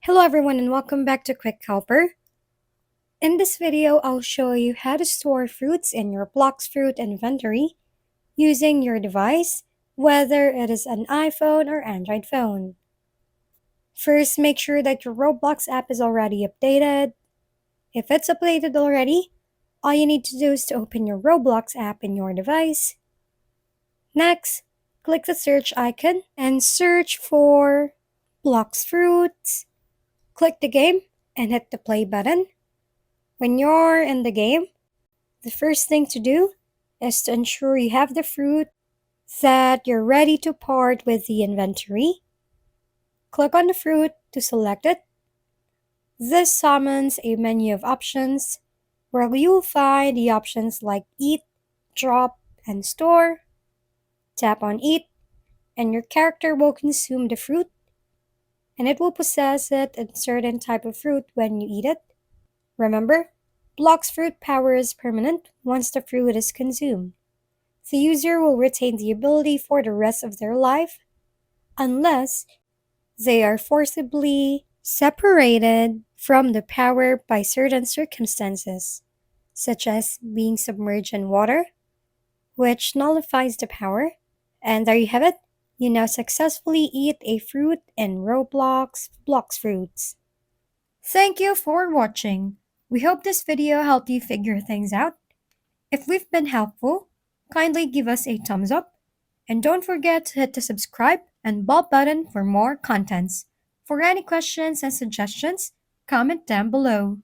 Hello everyone and welcome back to Quick Helper. In this video, I'll show you how to store fruits in your Blox fruit inventory using your device, whether it is an iPhone or Android phone. First, make sure that your Roblox app is already updated. If it's updated already, all you need to do is to open your Roblox app in your device. Next, click the search icon and search for Blox Fruits. Click the game and hit the play button. When you're in the game, the first thing to do is to ensure you have the fruit that you're ready to part with the inventory. Click on the fruit to select it. This summons a menu of options where you'll find the options like Eat, Drop, and Store. Tap on Eat, and your character will consume the fruit, and it will possess it in certain type of fruit when you eat it. Remember, Blox fruit power is permanent once the fruit is consumed. The user will retain the ability for the rest of their life unless they are forcibly separated from the power by certain circumstances, such as being submerged in water, which nullifies the power. And there you have it. You now successfully eat a fruit in Roblox Blox Fruits. Thank you for watching. We hope this video helped you figure things out. If we've been helpful, kindly give us a thumbs up. And don't forget to hit the subscribe and bell button for more contents. For any questions and suggestions, comment down below.